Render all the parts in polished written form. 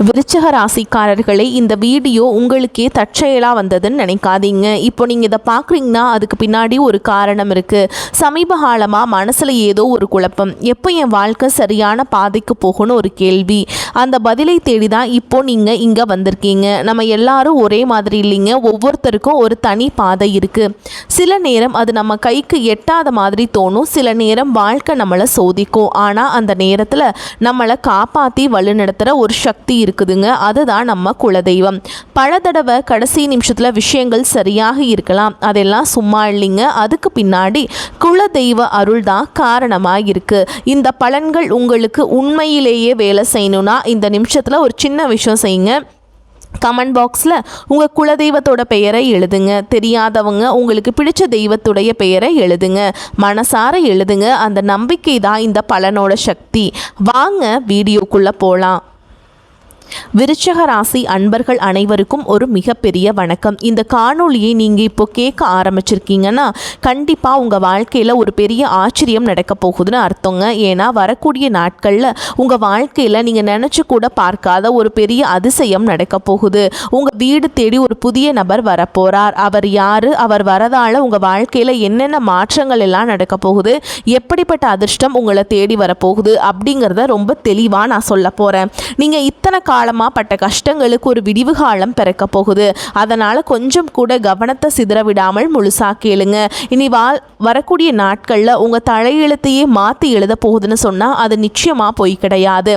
விருச்சிக ராசிக்காரர்களே, இந்த வீடியோ உங்களுக்கே தற்செயலாக வந்ததுன்னு நினைக்காதீங்க. இப்போ நீங்கள் இதை பார்க்குறீங்கன்னா அதுக்கு பின்னாடி ஒரு காரணம் இருக்குது. சமீப காலமாக மனசில் ஏதோ ஒரு குழப்பம், எப்போ என் வாழ்க்கை சரியான பாதைக்கு போகணும்னு ஒரு கேள்வி. அந்த பதிலை தேடி தான் இப்போ நீங்கள் இங்கே வந்திருக்கீங்க. நம்ம எல்லாரும் ஒரே மாதிரி இல்லைங்க, ஒவ்வொருத்தருக்கும் ஒரு தனி பாதை இருக்குது. சில நேரம் அது நம்ம கைக்கு எட்டாத மாதிரி தோணும், சில நேரம் வாழ்க்கை நம்மளை சோதிக்கும். ஆனால் அந்த நேரத்தில் நம்மளை காப்பாற்றி வழிநடத்துகிற ஒரு சக்தி இருக்குதுங்க, அதுதான் நம்ம குலதெய்வம். பல தடவை கடைசி நிமிஷத்தில் விஷயங்கள் சரியாக இருக்கலாம், அதெல்லாம் சும்மா இல்லைங்க, அதுக்கு பின்னாடி குலதெய்வ அருள் தான் காரணமாக இருக்குது. இந்த பலன்கள் உங்களுக்கு உண்மையிலேயே வேலை செய்யணும்னா இந்த நிமிஷத்தில் ஒரு சின்ன விஷயம் செய்யுங்க. கமெண்ட் பாக்ஸில் உங்கள் குலதெய்வத்தோட பெயரை எழுதுங்க. தெரியாதவங்க உங்களுக்கு பிடிச்ச தெய்வத்துடைய பெயரை எழுதுங்க, மனசார எழுதுங்க. அந்த நம்பிக்கை தான் இந்த பலனோட சக்தி. வாங்க வீடியோக்குள்ளே போகலாம். விருச்சிக ராசி அன்பர்கள் அனைவருக்கும் ஒரு மிகப்பெரிய வணக்கம். இந்த காணொளியை நீங்கள் இப்போ கேட்க ஆரம்பிச்சிருக்கீங்கன்னா கண்டிப்பாக உங்கள் வாழ்க்கையில் ஒரு பெரிய ஆச்சரியம் நடக்க போகுதுன்னு அர்த்தங்க. ஏன்னா வரக்கூடிய நாட்களில் உங்கள் வாழ்க்கையில் நீங்கள் நினச்சி கூட பார்க்காத ஒரு பெரிய அதிசயம் நடக்க போகுது. உங்கள் வீடு தேடி ஒரு புதிய நபர் வரப்போகிறார். அவர் யார், அவர் வரதால் உங்கள் வாழ்க்கையில் என்னென்ன மாற்றங்கள் எல்லாம் நடக்க போகுது, எப்படிப்பட்ட அதிர்ஷ்டம் உங்களை தேடி வரப்போகுது அப்படிங்கிறத ரொம்ப தெளிவாக நான் சொல்ல போகிறேன். நீங்கள் இத்தனை காலமாக பட்ட கஷ்டங்களுக்கு ஒரு விடிவு காலம் பிறக்க போகுது. அதனால் கொஞ்சம் கூட கவனத்தை சிதற விடாமல் முழுசாக கேளுங்க. இனி வரக்கூடிய நாட்களில் உங்கள் தலையெழுத்தையே மாற்றி எழுத போகுதுன்னு சொன்னால் அது நிச்சயமாக போய் கிடையாது.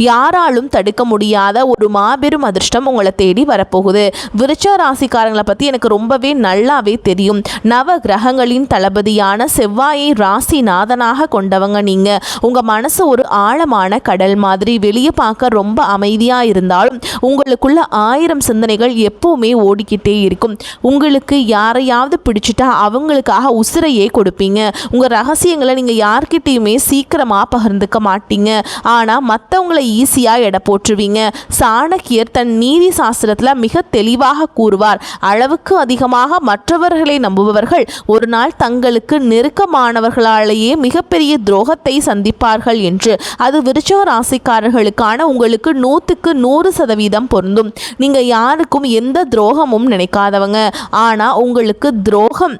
யாராலும் தடுக்க முடியாத ஒரு மாபெரும் அதிர்ஷ்டம் உங்களை தேடி வரப்போகுது. விருச்சிக ராசிக்காரங்களை பற்றி எனக்கு ரொம்பவே நல்லாவே தெரியும். நவ கிரகங்களின் தளபதியான செவ்வாயை ராசி நாதனாக கொண்டவங்க நீங்கள். உங்கள் மனசு ஒரு ஆழமான கடல் மாதிரி, வெளியே பார்க்க ரொம்ப அமைதியாக இருந்தாலும் உங்களுக்குள்ள 1000 சிந்தனைகள் எப்பவுமே ஓடிக்கிட்டே இருக்கும். உங்களுக்கு யாரையாவது பிடிச்சிட்டா அவங்களுக்காக உசிரையே கொடுப்பீங்க. உங்கள் ரகசியங்களை நீங்கள் யார்கிட்டையுமே சீக்கிரமாக பகிர்ந்துக்க மாட்டீங்க. ஆனால் மற்றவங்களை ஈஸியாக எடை போட்டுருவீங்க. சாணக்கியர் தன் நீதி சாஸ்திரத்தில் மிக தெளிவாக கூறுவார், அளவுக்கு அதிகமாக மற்றவர்களை நம்புபவர்கள் ஒரு நாள் தங்களுக்கு நெருக்கமானவர்களாலேயே மிகப்பெரிய துரோகத்தை சந்திப்பார்கள் என்று. அது விருச்சிக ராசிக்காரர்களுக்கான உங்களுக்கு 100% பொருந்தும். நீங்க யாருக்கும் எந்த துரோகமும் நினைக்காதவங்க, ஆனா உங்களுக்கு துரோகம்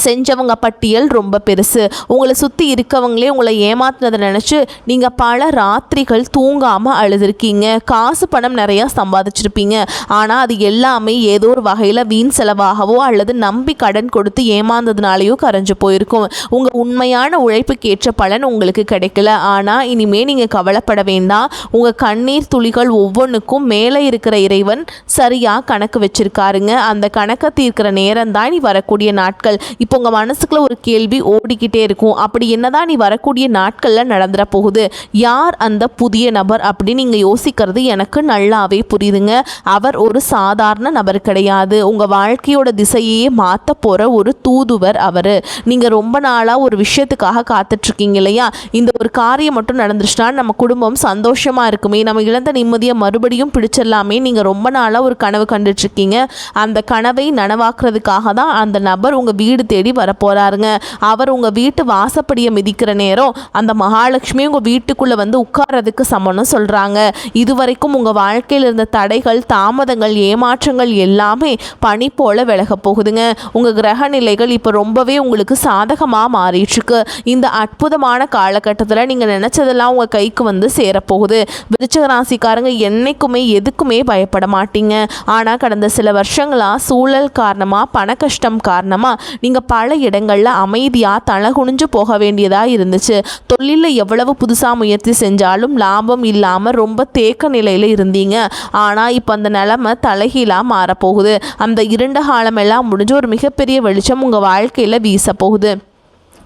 செஞ்சவங்க பட்டியல் ரொம்ப பெருசு. உங்களை சுற்றி இருக்கவங்களே உங்களை ஏமாத்தினதை நினச்சி நீங்கள் பல ராத்திரிகள் தூங்காமல் அழுதுருக்கீங்க. காசு பணம் நிறையா சம்பாதிச்சிருப்பீங்க, ஆனால் அது எல்லாமே ஏதோ ஒரு வகையில் வீண் செலவாகவோ அல்லது நம்பி கடன் கொடுத்து ஏமாந்ததுனாலேயோ கரைஞ்சு போயிருக்கும். உங்கள் உண்மையான உழைப்புக்கு ஏற்ற பலன் உங்களுக்கு கிடைக்கல. ஆனால் இனிமேல் நீங்கள் கவலைப்பட வேண்டாம். உங்கள் கண்ணீர் துளிகள் ஒவ்வொன்றுக்கும் மேலே இருக்கிற இறைவன் சரியாக கணக்கு வச்சிருக்காருங்க. அந்த கணக்கை தீர்க்கிற நேரம் தான் நீ வரக்கூடிய நாட்கள். இப்போ உங்கள் மனசுக்குள்ள ஒரு கேள்வி ஓடிக்கிட்டே இருக்கும், அப்படி என்னதான் நீ வரக்கூடிய நாட்களில் நடந்துட போகுது, யார் அந்த புதிய நபர் அப்படின்னு நீங்கள் யோசிக்கிறது எனக்கு நல்லாவே புரியுதுங்க. அவர் ஒரு சாதாரண நபர் கிடையாது, உங்கள் வாழ்க்கையோட திசையே மாற்ற போகிற ஒரு தூதுவர் அவர். நீங்கள் ரொம்ப நாளாக ஒரு விஷயத்துக்காக காத்துட்ருக்கீங்க இல்லையா? இந்த ஒரு காரியம் மட்டும் நடந்துருச்சுன்னா நம்ம குடும்பம் சந்தோஷமாக இருக்குமே, நம்ம இழந்த நிம்மதியை மறுபடியும் பிடிச்சிடலாமே, நீங்கள் ரொம்ப நாளாக ஒரு கனவு கண்டுட்ருக்கீங்க. அந்த கனவை நனவாக்குறதுக்காக தான் அந்த நபர் உங்கள் வீடு தேடி வரப்போறாருங்க. அவர் உங்க வீட்டு வாசப்படியை மிதிக்கிற நேரம் அந்த மகாலட்சுமி உங்க வீட்டுக்குள்ள வந்து உட்கார்றதுக்கு சமம்னு சொல்றாங்க. இதுவரைக்கும் உங்க வாழ்க்கையில் இருந்த தடைகள், தாமதங்கள், ஏமாற்றங்கள் எல்லாமே பனி போல விலக போகுதுங்க. உங்க கிரக நிலைகள் இப்போ ரொம்பவே உங்களுக்கு சாதகமாக மாறிட்டு இருக்கு. இந்த அற்புதமான காலகட்டத்தில் நீங்க நினைச்சதெல்லாம் உங்க கைக்கு வந்து சேரப்போகுது. விருச்சிக ராசிக்காரங்க என்னைக்குமே எதுக்குமே பயப்பட மாட்டீங்க. ஆனால் கடந்த சில வருஷங்களா சூழல் காரணமாக, பண கஷ்டம் காரணமாக நீங்கள் பல இடங்களில் அமைதியாக தலகுனிஞ்சு போக வேண்டியதாக இருந்துச்சு. தொழிலில் எவ்வளவு புதுசாக முயற்சி செஞ்சாலும் லாபம் இல்லாமல் ரொம்ப தேக்க நிலையில் இருந்தீங்க. ஆனால் இப்போ அந்த நிலைமை தலைகீழாக மாறப்போகுது. அந்த இருண்ட காலமெல்லாம் முடிஞ்சு ஒரு மிகப்பெரிய வெளிச்சம் உங்கள் வாழ்க்கையில் வீச போகுது.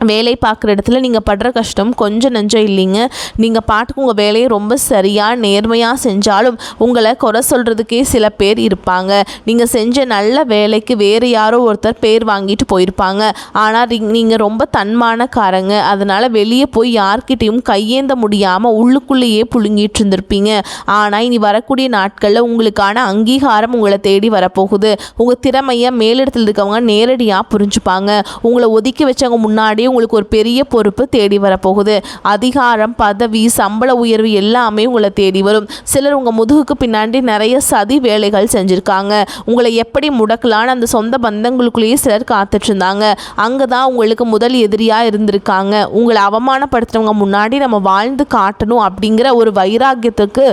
வேலை பார்க்குற இடத்துல நீங்கள் படுற கஷ்டம் கொஞ்சம் நெஞ்சம் இல்லைங்க. நீங்கள் பாட்டுக்கு உங்கள் வேலையை ரொம்ப சரியாக நேர்மையாக செஞ்சாலும் உங்களை குறை சொல்கிறதுக்கே சில பேர் இருப்பாங்க. நீங்கள் செஞ்ச நல்ல வேலைக்கு வேறு யாரோ ஒருத்தர் பேர் வாங்கிட்டு போயிருப்பாங்க. ஆனால் நீங்கள் ரொம்ப தன்மானக்காரங்க, அதனால் வெளியே போய் யார்கிட்டையும் கையேந்த முடியாமல் உள்ளுக்குள்ளேயே புழுங்கிட்டு இருந்திருப்பீங்க. ஆனால் இனி வரக்கூடிய நாட்களில் உங்களுக்கான அங்கீகாரம் உங்களை தேடி வரப்போகுது. உங்கள் திறமையை மேலிடத்தில் இருக்கவங்க நேரடியாக புரிஞ்சுப்பாங்க. உங்களை ஒதுக்கி வச்சவங்க முன்னாடி வாழ்க்கையிலேயே உங்களுக்கு ஒரு பெரிய பொறுப்பு தேடி வரப்போகுது. அதிகாரம், பதவி, சம்பள உயர்வு எல்லாமே உங்களை தேடி வரும். சிலர் உங்கள் முதுகுக்கு பின்னாடி நிறைய சதி வேலைகள் செஞ்சுருக்காங்க. உங்களை எப்படி முடக்கலான்னு அந்த சொந்த பந்தங்களுக்குள்ளேயே சிலர் காத்துட்டு இருந்தாங்க. அங்கே தான் உங்களுக்கு முதல் எதிரியாக இருந்திருக்காங்க. உங்களை அவமானப்படுத்துறவங்க முன்னாடி நம்ம வாழ்ந்து காட்டணும் அப்படிங்கிற ஒரு வைராக்கியத்துக்கு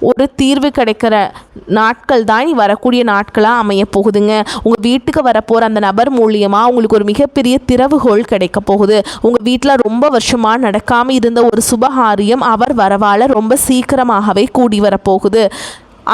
ஒரு தீர்வு கிடைக்கிற நாட்கள் தான் வரக்கூடிய நாட்களாக அமைய போகுதுங்க. உங்கள் வீட்டுக்கு வரப்போகிற அந்த நபர் மூலியமாக உங்களுக்கு ஒரு மிகப்பெரிய திறவுகோல் கிடைக்க போகுது. உங்கள் வீட்டில் ரொம்ப வருஷமாக நடக்காமல் இருந்த ஒரு சுபகாரியம் அவர் வரவால் ரொம்ப சீக்கிரமாகவே கூடி வரப்போகுது.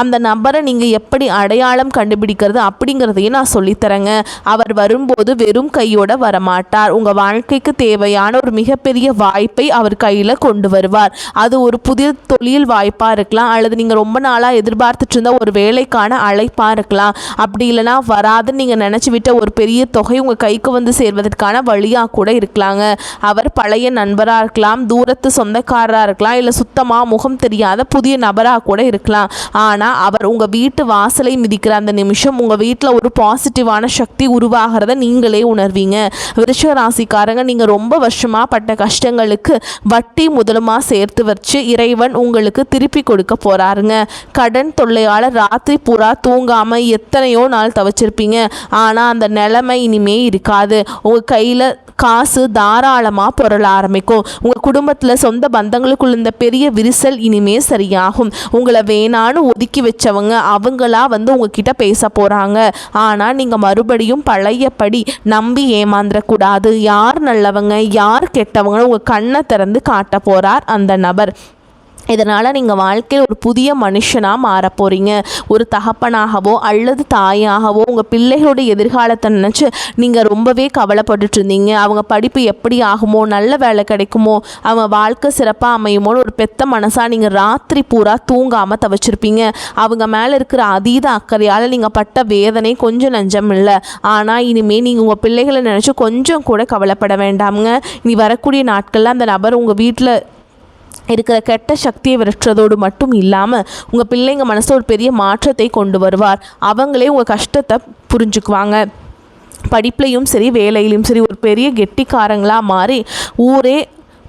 அந்த நபரை நீங்கள் எப்படி அடையாளம் கண்டுபிடிக்கிறது அப்படிங்கிறதையும் நான் சொல்லித்தரேங்க. அவர் வரும்போது வெறும் கையோடு வரமாட்டார். உங்கள் வாழ்க்கைக்கு தேவையான ஒரு மிகப்பெரிய வாய்ப்பை அவர் கையில் கொண்டு வருவார். அது ஒரு புதிய தொழில் வாய்ப்பாக இருக்கலாம், அல்லது நீங்கள் ரொம்ப நாளாக எதிர்பார்த்துட்டு இருந்த ஒரு வேலைக்கான அழைப்பாக இருக்கலாம். அப்படி இல்லைனா வராதுன்னு நீங்கள் நினச்சி விட்ட ஒரு பெரிய தொகை உங்கள் கைக்கு வந்து சேர்வதற்கான வழியாக கூட இருக்கலாங்க. அவர் பழைய நண்பராக இருக்கலாம், தூரத்து சொந்தக்காரராக இருக்கலாம், இல்லை சுத்தமாக முகம் தெரியாத புதிய நபராக கூட இருக்கலாம். ஆனால் அவர் உங்கள் வீட்டு வாசலை மிதிக்கிற அந்த நிமிஷம் உங்கள் வீட்டில் ஒரு பாசிட்டிவான சக்தி உருவாகிறத நீங்களே உணர்வீங்க. விருச்சிக ராசிக்காரங்க, நீங்கள் ரொம்ப வருஷமாக பட்ட கஷ்டங்களுக்கு வட்டி முதலுமாக சேர்த்து வச்சு இறைவன் உங்களுக்கு திருப்பி கொடுக்க போகிறாருங்க. கடன் தொல்லையால் ராத்திரி பூரா தூங்காமல் எத்தனையோ நாள் தவச்சிருப்பீங்க. ஆனால் அந்த நிலைமை இனிமே இருக்காது. உங்கள் கையில் காசு தாராளமாக பொருள ஆரம்பிக்கும். உங்கள் குடும்பத்தில் சொந்த பந்தங்களுக்குள்ள இந்த பெரிய விரிசல் இனிமே சரியாகும். உங்களை வேணான்னு ஒதுக்கி வச்சவங்க அவங்களா வந்து உங்ககிட்ட பேச போகிறாங்க. ஆனால் நீங்கள் மறுபடியும் பழையபடி நம்பி ஏமாந்துடக்கூடாது. யார் நல்லவங்க யார் கெட்டவங்கன்னு உங்கள் கண்ணை திறந்து காட்ட போகிறார் அந்த நபர். இதனால் நீங்கள் வாழ்க்கையில் ஒரு புதிய மனுஷனாக மாற போகிறீங்க. ஒரு தகப்பனாகவோ அல்லது தாயாகவோ உங்கள் பிள்ளைகளோட எதிர்காலத்தை நினச்சி நீங்கள் ரொம்பவே கவலைப்பட்டுட்டு இருந்தீங்க. அவங்க படிப்பு எப்படி ஆகுமோ, நல்ல வேலை கிடைக்குமோ, அவங்க வாழ்க்கை சிறப்பாக அமையுமோன்னு ஒரு பெத்த மனசாக நீங்கள் ராத்திரி பூரா தூங்காமல் தவச்சிருப்பீங்க. அவங்க மேலே இருக்கிற அதீத அக்கறையால் நீங்கள் பட்ட வேதனை கொஞ்சம் நஞ்சம் இல்லை. ஆனால் இனிமேல் நீங்கள் உங்கள் பிள்ளைகளை நினச்சி கொஞ்சம் கூட கவலைப்பட வேண்டாமுங்க. இனி வரக்கூடிய நாட்களில் அந்த நபர் உங்கள் வீட்டில் இருக்கிற கெட்ட சக்தியை விரட்டுறதோடு மட்டும் இல்லாமல் உங்கள் பிள்ளைங்க மனசில் ஒரு பெரிய மாற்றத்தை கொண்டு வருவார். அவங்களே உங்கள் கஷ்டத்தை புரிஞ்சுக்குவாங்க. படிப்புலையும் சரி வேலையிலையும் சரி ஒரு பெரிய கெட்டிக்காரங்களாக மாறி ஊரே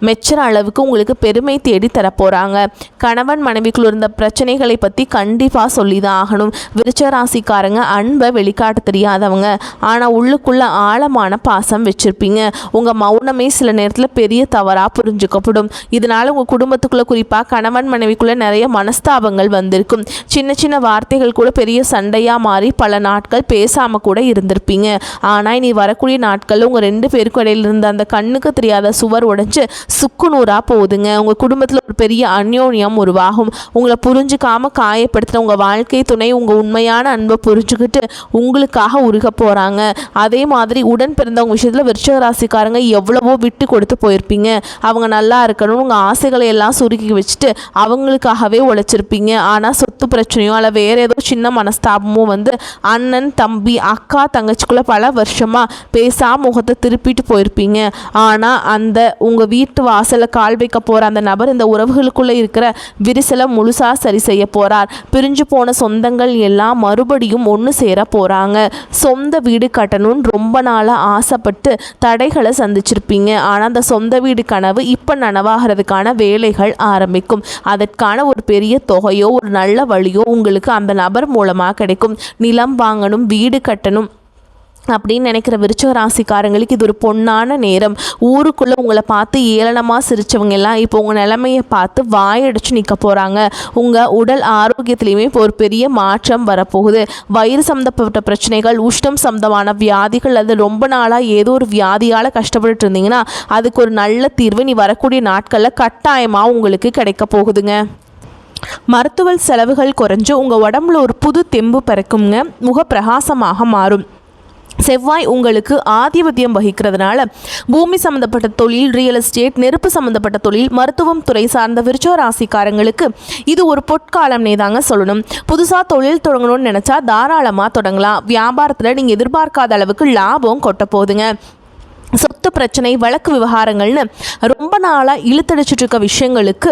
மெச்சுற அளவுக்கு உங்களுக்கு பெருமை தேடி தரப்போகிறாங்க. கணவன் மனைவிக்குள்ள இருந்த பிரச்சனைகளை பற்றி கண்டிப்பாக சொல்லி தான் ஆகணும். விருச்சிக ராசிக்காரங்க அன்பை வெளிக்காட்ட தெரியாதவங்க, ஆனால் உள்ளுக்குள்ள ஆழமான பாசம் வச்சுருப்பீங்க. உங்கள் மௌனமே சில நேரத்தில் பெரிய தவறாக புரிஞ்சுக்கப்படும். இதனால் உங்கள் குடும்பத்துக்குள்ளே குறிப்பாக கணவன் மனைவிக்குள்ளே நிறைய மனஸ்தாபங்கள் வந்திருக்கும். சின்ன சின்ன வார்த்தைகள் கூட பெரிய சண்டையாக மாறி பல நாட்கள் பேசாமல் கூட இருந்திருப்பீங்க. ஆனால் இனி வரக்கூடிய நாட்களில் உங்கள் ரெண்டு பேருக்கு இடையில இருந்த அந்த கண்ணுக்கு தெரியாத சுவர் உடைஞ்சு சுக்குநூறாக போகுதுங்க. உங்கள் குடும்பத்தில் ஒரு பெரிய அந்யோன்யம் உருவாகும். உங்களை புரிஞ்சுக்காமல் காயப்படுத்துகிற உங்கள் வாழ்க்கை துணை உங்கள் உண்மையான அன்பை புரிஞ்சுக்கிட்டு உங்களுக்காக உருக போகிறாங்க. அதே மாதிரி உடன் பிறந்தவங்க விஷயத்தில் விருச்சிக ராசிக்காரங்க எவ்வளவோ விட்டு கொடுத்து போயிருப்பீங்க. அவங்க நல்லா இருக்கணும்னு உங்கள் ஆசைகளை எல்லாம் சுருக்கி வச்சுட்டு அவங்களுக்காகவே உழைச்சிருப்பீங்க. ஆனால் சொத்து பிரச்சனையோ அல்ல வேறு ஏதோ சின்ன மனஸ்தாபமோ வந்து அண்ணன் தம்பி அக்கா தங்கச்சிக்குள்ளே பல வருஷமாக பேசாம முகத்தை திருப்பிட்டு போயிருப்பீங்க. ஆனால் அந்த உங்கள் வீட்டு வாசலில் கால் வைக்க போகிற அந்த நபர் இந்த உறவுகளுக்குள்ளே இருக்கிற விரிசலை முழுசாக சரி செய்ய போகிறார். பிரிஞ்சு போன சொந்தங்கள் எல்லாம் மறுபடியும் ஒன்று சேர போகிறாங்க. சொந்த வீடு கட்டணும்னு ரொம்ப நாளாக ஆசைப்பட்டு தடைகளை சந்திச்சிருப்பீங்க. ஆனால் அந்த சொந்த வீடு கனவு இப்போ நனவாகிறதுக்கான வேலைகள் ஆரம்பிக்கும். அதற்கான ஒரு பெரிய தொகையோ ஒரு நல்ல வழியோ உங்களுக்கு அந்த நபர் மூலமாக கிடைக்கும். நிலம் வாங்கணும், வீடு கட்டணும் அப்படின்னு நினைக்கிற விருச்சிக ராசிக்காரங்களுக்கு இது ஒரு பொன்னான நேரம். ஊருக்குள்ளே உங்களை பார்த்து ஏளனமாக சிரித்தவங்க எல்லாம் இப்போ உங்கள் நிலைமையை பார்த்து வாயடிச்சு நிற்க போகிறாங்க. உங்கள் உடல் ஆரோக்கியத்துலேயுமே இப்போ ஒரு பெரிய மாற்றம் வரப்போகுது. வயிறு சம்மந்தப்பட்ட பிரச்சனைகள், உஷ்ணம் சம்மந்தமான வியாதிகள், அது ரொம்ப நாளாக ஏதோ ஒரு வியாதியால் கஷ்டப்பட்டு இருந்தீங்கன்னா அதுக்கு ஒரு நல்ல தீர்வு நீ வரக்கூடிய நாட்களில் கட்டாயமாக உங்களுக்கு கிடைக்க போகுதுங்க. மருத்துவ செலவுகள் குறைஞ்சு உங்கள் உடம்புல ஒரு புது தெம்பு பிறக்குங்க. முக பிரகாசமாக மாறும். செவ்வாய் உங்களுக்கு ஆதிபத்தியம் வகிக்கிறதுனால பூமி சம்மந்தப்பட்ட தொழில், ரியல் எஸ்டேட், நெருப்பு சம்மந்தப்பட்ட தொழில், மருத்துவம் துறை சார்ந்த விருச்சிக ராசிக்காரங்களுக்கு இது ஒரு பொற்காலம்னே தாங்க சொல்லணும். புதுசாக தொழில் தொடங்கணும்னு நினச்சா தாராளமாக தொடங்கலாம். வியாபாரத்தில் நீங்கள் எதிர்பார்க்காத அளவுக்கு லாபம் கொட்ட போகுதுங்க. சொத்து பிரச்சனை, வழக்கு விவகாரங்கள்னு ரொம்ப நாளாக இழுத்தடிச்சிட்டு இருக்க விஷயங்களுக்கு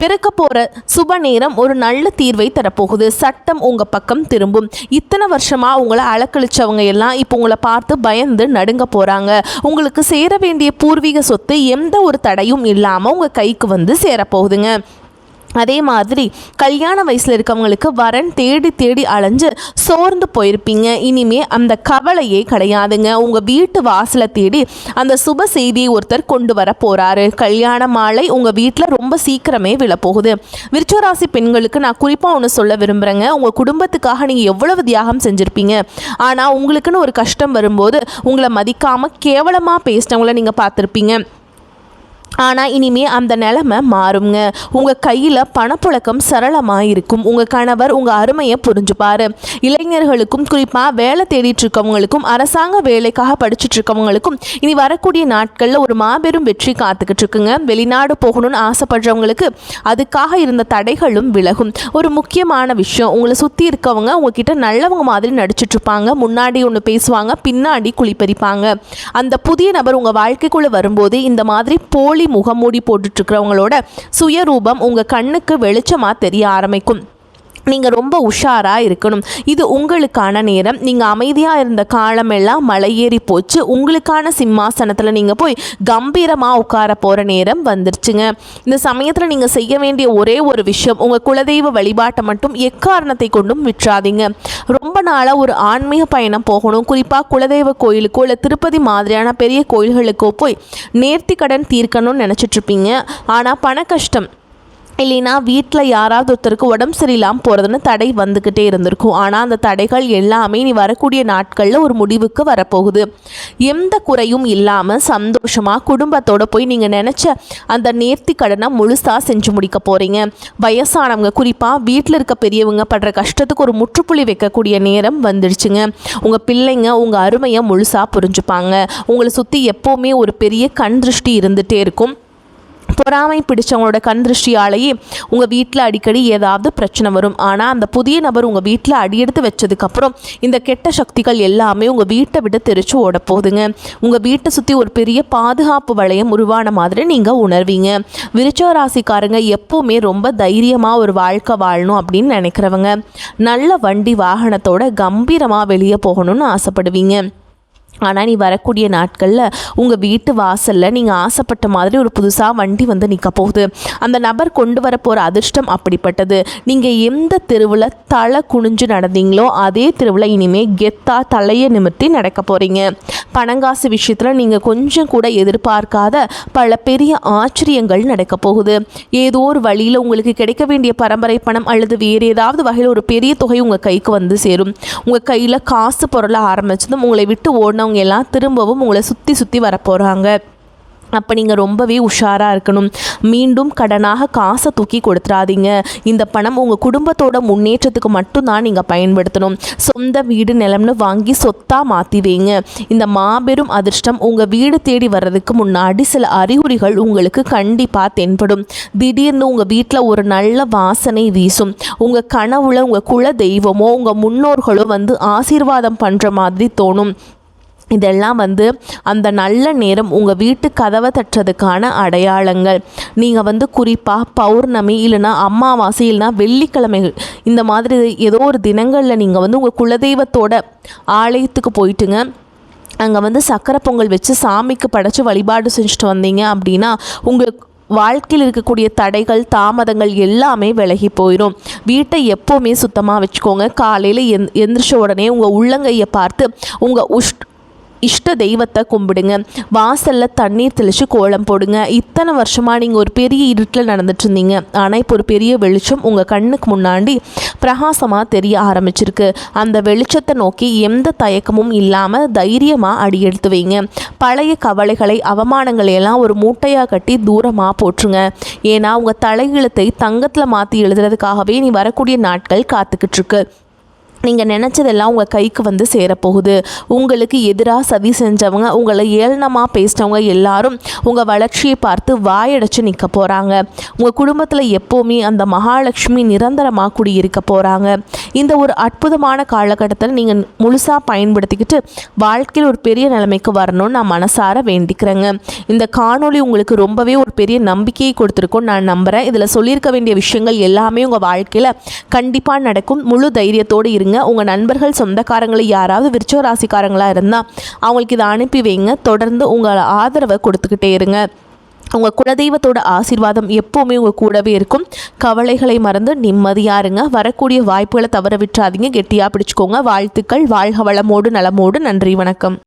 பிறக்க போகிற சுப நேரம் ஒரு நல்ல தீர்வை தரப்போகுது. சட்டம் உங்கள் பக்கம் திரும்பும். இத்தனை வருஷமாக உங்களை அலக்கழிச்சவங்க எல்லாம் இப்போ உங்களை பார்த்து பயந்து நடுங்க போகிறாங்க. உங்களுக்கு சேர வேண்டிய பூர்வீக சொத்து எந்த ஒரு தடையும் இல்லாமல் உங்கள் கைக்கு வந்து சேரப்போகுதுங்க. அதே மாதிரி கல்யாண வயசில் இருக்கவங்களுக்கு வரன் தேடி தேடி அலைஞ்சு சோர்ந்து போயிருப்பீங்க. இனிமே அந்த கவலையே கிடையாதுங்க. உங்கள் வீட்டு வாசலை தேடி அந்த சுப செய்தியை ஒருத்தர் கொண்டு வர போகிறாரு. கல்யாண மாலை உங்கள் வீட்டில் ரொம்ப சீக்கிரமே விழப்போகுது. விருச்சிகராசி பெண்களுக்கு நான் குறிப்பாக ஒன்று சொல்ல விரும்புகிறேங்க. உங்கள் குடும்பத்துக்காக நீங்கள் எவ்வளவு தியாகம் செஞ்சுருப்பீங்க. ஆனால் உங்களுக்குன்னு ஒரு கஷ்டம் வரும்போது உங்களை மதிக்காமல் கேவலமாக பேசினவங்கள நீங்கள் பார்த்துருப்பீங்க. ஆனால் இனிமே அந்த நிலைமை மாறுங்க. உங்கள் கையில் பணப்புழக்கம் சரளமாக இருக்கும். உங்கள் கணவர் உங்கள் அருமையை புரிஞ்சுப்பார். இளைஞர்களுக்கும் குறிப்பாக வேலை தேடிட்டு இருக்கவங்களுக்கும் அரசாங்க வேலைக்காக படிச்சுட்டு இருக்கவங்களுக்கும் இனி வரக்கூடிய நாட்களில் ஒரு மாபெரும் வெற்றி காத்துக்கிட்டு இருக்குங்க. வெளிநாடு போகணும்னு ஆசைப்படுறவங்களுக்கு அதுக்காக இருந்த தடைகளும் விலகும். ஒரு முக்கியமான விஷயம், உங்களை சுற்றி இருக்கவங்க உங்ககிட்ட நல்லவங்க மாதிரி நடிச்சிட்டு இருப்பாங்க. முன்னாடி ஒன்று பேசுவாங்க, பின்னாடி குளிப்பறிப்பாங்க. அந்த புதிய நபர் உங்கள் வாழ்க்கைக்குள்ளே வரும்போது இந்த மாதிரி போலி முகமூடி போட்டுட்ருக்கிறவங்களோட சுயரூபம் உங்கள் கண்ணுக்கு வெளிச்சமாக தெரிய ஆரம்பிக்கும். நீங்கள் ரொம்ப உஷாராக இருக்கணும். இது உங்களுக்கான நேரம். நீங்கள் அமைதியாக இருந்த காலமெல்லாம் மலையேறி போச்சு. உங்களுக்கான சிம்மாசனத்தில் நீங்கள் போய் கம்பீரமாக உட்கார போகிற நேரம் வந்துருச்சுங்க. இந்த சமயத்தில் நீங்கள் செய்ய வேண்டிய ஒரே ஒரு விஷயம், உங்கள் குலதெய்வ வழிபாட்டை மட்டும் எக்காரணத்தை கொண்டும் விட்டுறாதீங்க. ரொம்ப நாளாக ஒரு ஆன்மீக பயணம் போகணும், குறிப்பாக குலதெய்வ கோயிலுக்கோ இல்லை திருப்பதி மாதிரியான பெரிய கோயில்களுக்கோ போய் நேர்த்தி கடன் தீர்க்கணும்னு நினச்சிட்ருப்பீங்க. ஆனால் பண கஷ்டம் இல்லைன்னா வீட்டில் யாராவது ஒருத்தருக்கு உடம்பு சரியில்லாமல் போகிறதுன்னு தடை வந்துக்கிட்டே இருந்திருக்கும். ஆனால் அந்த தடைகள் எல்லாமே நீ வரக்கூடிய நாட்களில் ஒரு முடிவுக்கு வரப்போகுது. எந்த குறையும் இல்லாமல் சந்தோஷமாக குடும்பத்தோடு போய் நீங்கள் நினச்ச அந்த நேர்த்தி கடனை முழுசாக செஞ்சு முடிக்க போகிறீங்க. வயசானவங்க, குறிப்பாக வீட்டில் இருக்க பெரியவங்க படுற கஷ்டத்துக்கு ஒரு முற்றுப்புள்ளி வைக்கக்கூடிய நேரம் வந்துடுச்சுங்க. உங்கள் பிள்ளைங்க உங்கள் அருமையை முழுசாக புரிஞ்சுப்பாங்க. உங்களை சுற்றி எப்போவுமே ஒரு பெரிய கண் திருஷ்டி இருந்துகிட்டே இருக்கும். பொறாமை பிடிச்சவங்களோட கண் திருஷ்டியாலேயே உங்கள் வீட்டில் அடிக்கடி ஏதாவது பிரச்சனை வரும். ஆனால் அந்த புதிய நபர் உங்கள் வீட்டில் அடியெடுத்து வச்சதுக்கப்புறம் இந்த கெட்ட சக்திகள் எல்லாமே உங்கள் வீட்டை விட்டு தெரிச்சு ஓட போகுதுங்க. உங்கள் வீட்டை சுற்றி ஒரு பெரிய பாதுகாப்பு வளையம் உருவான மாதிரி நீங்கள் உணர்வீங்க. விருச்சிக ராசிக்காரங்க எப்போவுமே ரொம்ப தைரியமாக ஒரு வாழ்க்கை வாழணும் அப்படின்னு நினைக்கிறவங்க. நல்ல வண்டி வாகனத்தோட கம்பீரமாக வெளியே போகணும்னு ஆசைப்படுவீங்க. ஆனால் நீ வரக்கூடிய நாட்களில் உங்கள் வீட்டு வாசலில் நீங்கள் ஆசைப்பட்ட மாதிரி ஒரு புதுசாக வண்டி வந்து நிற்க போகுது. அந்த நபர் கொண்டு வர போகிற அதிர்ஷ்டம் அப்படிப்பட்டது. நீங்கள் எந்த தெருவில் தலை குனிஞ்சு நடந்தீங்களோ அதே தெருவில் இனிமேல் கெத்தா தலையை நிமிர்த்தி நடக்க போகிறீங்க. பணங்காசு விஷயத்தில் நீங்கள் கொஞ்சம் கூட எதிர்பார்க்காத பல பெரிய ஆச்சரியங்கள் நடக்க போகுது. ஏதோ ஒரு வழியில் உங்களுக்கு கிடைக்க வேண்டிய பரம்பரை பணம் அல்லது வேறு ஏதாவது வகையில் ஒரு பெரிய தொகை உங்கள் கைக்கு வந்து சேரும். உங்கள் கையில் காசு பொருளை ஆரம்பித்ததும் உங்களை விட்டு ஓடினவங்க எல்லாம் திரும்பவும் உங்களை சுற்றி வரப்போகிறாங்க. அப்போ நீங்கள் ரொம்பவே உஷாராக இருக்கணும். மீண்டும் கடனாக காசை தூக்கி கொடுத்துடாதீங்க. இந்த பணம் உங்கள் குடும்பத்தோட முன்னேற்றத்துக்கு மட்டும்தான் நீங்கள் பயன்படுத்தணும். சொந்த வீடு நிலம்னு வாங்கி சொத்தாக மாற்றி வைங்க. இந்த மாபெரும் அதிர்ஷ்டம் உங்கள் வீடு தேடி வர்றதுக்கு முன்னாடி சில அறிகுறிகள் உங்களுக்கு கண்டிப்பாக தென்படும். திடீர்னு உங்கள் வீட்டில் ஒரு நல்ல வாசனை வீசும். உங்கள் கனவுல உங்கள் குல தெய்வமோ உங்கள் முன்னோர்களோ வந்து ஆசீர்வாதம் பண்ணுற மாதிரி தோணும். இதெல்லாம் வந்து அந்த நல்ல நேரம் உங்கள் வீட்டு கதவை தட்டுறதுக்கான அடையாளங்கள். நீங்கள் வந்து குறிப்பாக பௌர்ணமி இல்லைனா அமாவாசை இல்லைனா வெள்ளிக்கிழமைகள் இந்த மாதிரி ஏதோ ஒரு தினங்களில் நீங்கள் வந்து உங்கள் குலதெய்வத்தோட ஆலயத்துக்கு போயிட்டுங்க அங்கே வந்து சக்கரை பொங்கல் வச்சு சாமிக்கு படைச்சி வழிபாடு செஞ்சுட்டு வந்தீங்க அப்படின்னா உங்களுக்கு வாழ்க்கையில் இருக்கக்கூடிய தடைகள் தாமதங்கள் எல்லாமே விலகி போயிடும். வீட்டை எப்போவுமே சுத்தமாக வச்சுக்கோங்க. காலையில் எந்திரிச்ச உடனே உங்கள் உள்ளங்கையை பார்த்து உங்கள் இஷ்ட தெய்வத்தை கும்பிடுங்க. வாசலில் தண்ணீர் தெளித்து கோலம் போடுங்க. இத்தனை வருஷமாக நீங்கள் ஒரு பெரிய இருட்டில் நடந்துட்டு இருந்தீங்க. ஆனால் இப்போ ஒரு பெரிய வெளிச்சம் உங்கள் கண்ணுக்கு முன்னாடி பிரகாசமாக தெரிய ஆரம்பிச்சிருக்கு. அந்த வெளிச்சத்தை நோக்கி எந்த தயக்கமும் இல்லாமல் தைரியமாக அடியெடுத்து வைங்க. பழைய கவலைகளை அவமானங்களை எல்லாம் ஒரு மூட்டையாக கட்டி தூரமாக போட்டுருங்க. ஏன்னா உங்கள் தலையெழுத்தை தங்கத்தில் மாற்றி எழுதுறதுக்காகவே நீ வரக்கூடிய நாட்கள் காத்துக்கிட்டு இருக்கு. நீங்கள் நினச்சதெல்லாம் உங்கள் கைக்கு வந்து சேரப்போகுது. உங்களுக்கு எதிராக சதி செஞ்சவங்க, உங்களை ஏளனமாக பேசினவங்க எல்லாரும் உங்கள் வளர்ச்சியை பார்த்து வாயடைச்சு நிற்க போகிறாங்க. உங்கள் குடும்பத்தில் எப்போவுமே அந்த மகாலட்சுமி நிரந்தரமாக குடியிருக்க போகிறாங்க. இந்த ஒரு அற்புதமான காலகட்டத்தில் நீங்கள் முழுசாக பயன்படுத்திக்கிட்டு வாழ்க்கையில் ஒரு பெரிய நிலைமைக்கு வரணும்னு நான் மனசார வேண்டிக்கிறேங்க. இந்த காணொளி உங்களுக்கு ரொம்பவே ஒரு பெரிய நம்பிக்கையை கொடுத்துருக்கோன்னு நான் நம்புகிறேன். இதில் சொல்லியிருக்க வேண்டிய விஷயங்கள் எல்லாமே உங்கள் வாழ்க்கையில் கண்டிப்பாக நடக்கும். முழு தைரியத்தோடு இருங்க. உங்கள் நண்பர்கள் சொந்தக்காரங்களை யாராவது விருச்சிக ராசிக்காரங்களாக இருந்தால் அவங்களுக்கு இதை அனுப்பி வைங்க. தொடர்ந்து உங்கள் ஆதரவை கொடுத்துக்கிட்டே இருங்க. உங்கள் குலதெய்வத்தோட ஆசீர்வாதம் எப்போவுமே உங்கள் கூடவே இருக்கும். கவலைகளை மறந்து நிம்மதியாக இருங்க. வரக்கூடிய வாய்ப்புகளை தவற விட்டுறாதீங்க. கெட்டியாக பிடிச்சிக்கோங்க. வாழ்த்துக்கள். வாழ்க வளமோடு நலமோடு. நன்றி, வணக்கம்.